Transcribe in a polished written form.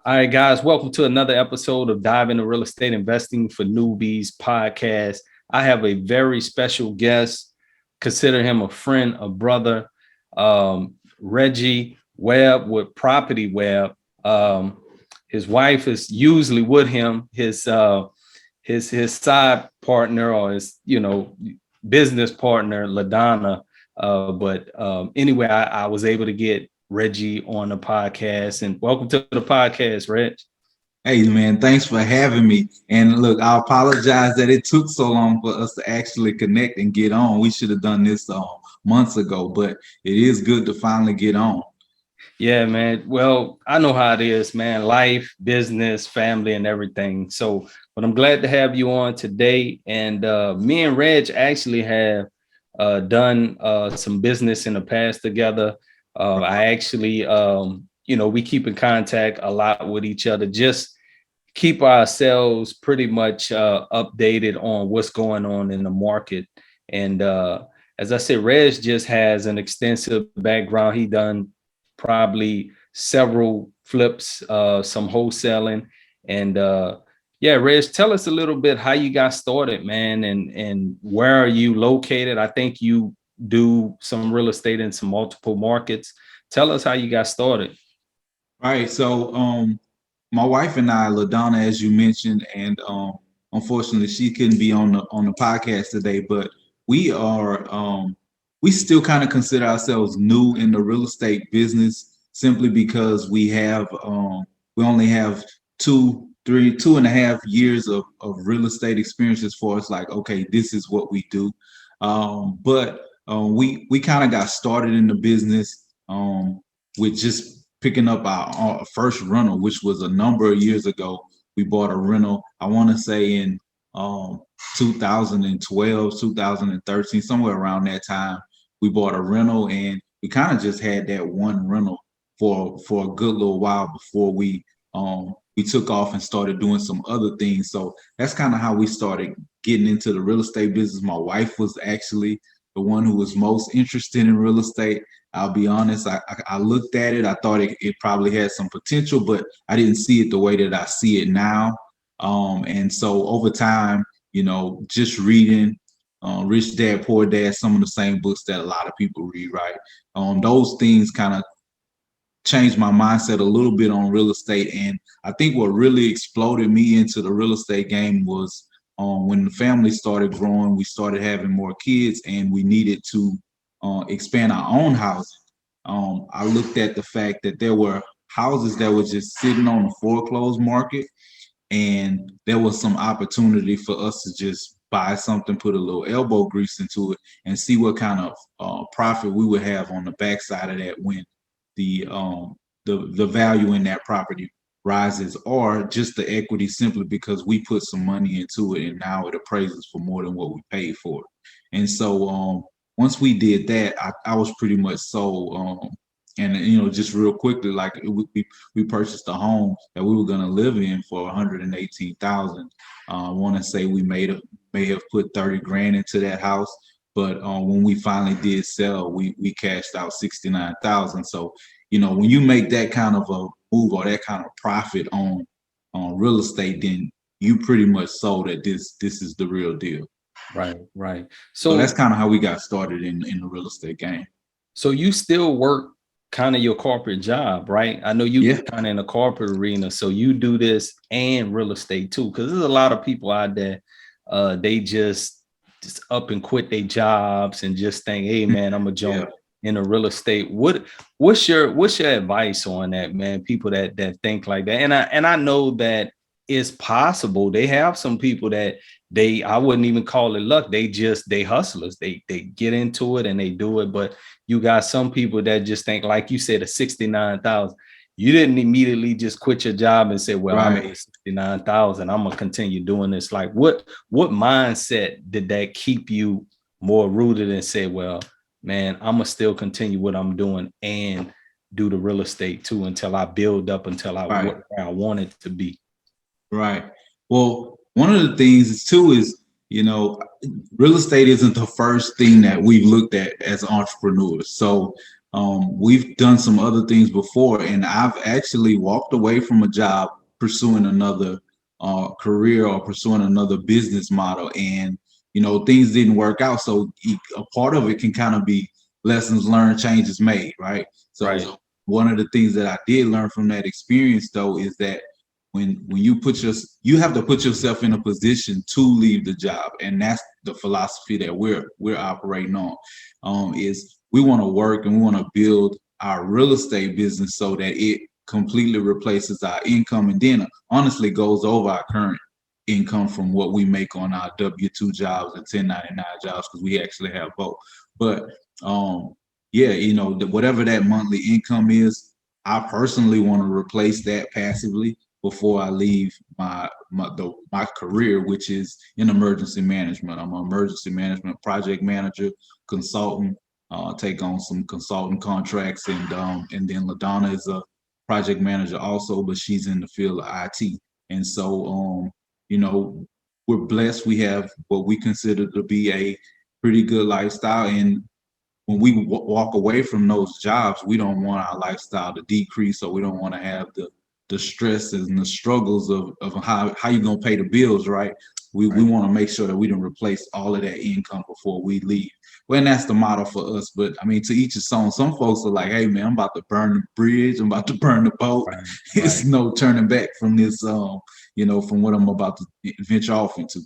All right, guys, welcome to another episode of Dive into Real Estate Investing for Newbies podcast. I have a very special guest. Consider him a friend, a brother, Reggie Webb with Property Webb. His wife is usually with him. His side partner or his business partner, LaDonna. But anyway, I was able to get Reggie on the podcast, and welcome to the podcast, Reg. Hey man, thanks for having me. And look, I apologize that it took so long for us to actually connect and get on. We should have done this months ago, but it is good to finally get on. Yeah, man. Well, I know how it is, man. Life, business, family, and everything. So, but I'm glad to have you on today. And me and Reg actually have done some business in the past together. I actually, we keep in contact a lot with each other, just keep ourselves pretty much updated on what's going on in the market. And as I said, Reg just has an extensive background. He done probably several flips, some wholesaling. And Reg, tell us a little bit how you got started, man, and where are you located? I think you do some real estate in some multiple markets. Tell us how you got started. Right. So my wife and I, LaDonna, as you mentioned, and unfortunately she couldn't be on the podcast today, but we still kind of consider ourselves new in the real estate business simply because we only have 2.5 years of real estate experience as far as like, okay, this is what we do. But we kind of got started in the business with just picking up our first rental, which was a number of years ago. We bought a rental, I want to say in 2012, 2013, somewhere around that time. We bought a rental, and we kind of just had that one rental for a good little while before we took off and started doing some other things. So that's kind of how we started getting into the real estate business. My wife was actually the one who was most interested in real estate. I'll be honest, I looked at it, I thought it probably had some potential, but I didn't see it the way that I see it now. And so over time, just reading Rich Dad, Poor Dad, some of the same books that a lot of people read, right? Those things kind of changed my mindset a little bit on real estate. And I think what really exploded me into the real estate game was when the family started growing, we started having more kids, and we needed to expand our own housing. I looked at the fact that there were houses that were just sitting on the foreclosed market, and there was some opportunity for us to just buy something, put a little elbow grease into it, and see what kind of profit we would have on the backside of that when the value in that property rises, or just the equity simply because we put some money into it and now it appraises for more than what we paid for it. And so once we did that, I was pretty much sold. And just real quickly, like we purchased a home that we were going to live in for $118,000. I want to say we may have put 30 grand into that house, but when we finally did sell, we cashed out 69,000. So when you make that kind of a move or that kind of profit on real estate, then you pretty much sold that this is the real deal. Right. So that's kind of how we got started in the real estate game. So you still work kind of your corporate job, right? I know you kind of in the corporate arena, so you do this and real estate too, because there's a lot of people out there, they just up and quit their jobs and just think, hey man, I'm gonna jump into real estate. What's your advice on that, man? People that think like that, and I know that it's possible. They have some people that I wouldn't even call it luck. They hustlers. They get into it and they do it. But you got some people that just think, like you said, a 69,000. You didn't immediately just quit your job and say, well, I made 69,000. I'm gonna continue doing this. Like what mindset did that keep you more rooted and say, well, man, I'm gonna still continue what I'm doing and do the real estate too until I build up until where I want it to be. Right. Well, one of the things too is, real estate isn't the first thing that we've looked at as entrepreneurs. So we've done some other things before, and I've actually walked away from a job pursuing another career or pursuing another business model, and things didn't work out. So a part of it can kind of be lessons learned, changes made, right? So one of the things that I did learn from that experience, though, is that when you have to put yourself in a position to leave the job, and that's the philosophy that we're operating on. Is we want to work and we want to build our real estate business so that it completely replaces our income, and then honestly goes over our current income from what we make on our W-2 jobs and 1099 jobs, because we actually have both. But whatever that monthly income is, I personally want to replace that passively before I leave my career, which is in emergency management. I'm an emergency management project manager, consultant. Take on some consulting contracts, and then LaDonna is a project manager also, but she's in the field of IT. And so we're blessed. We have what we consider to be a pretty good lifestyle, and when we walk away from those jobs, we don't want our lifestyle to decrease, or we don't want to have the stress and the struggles of how you're gonna pay the bills, right? We want to make sure that we don't replace all of that income before we leave. Well, and that's the model for us. But I mean, to each his own. Some folks are like, "Hey, man, I'm about to burn the bridge. I'm about to burn the boat. It's no turning back from this. From what I'm about to venture off into."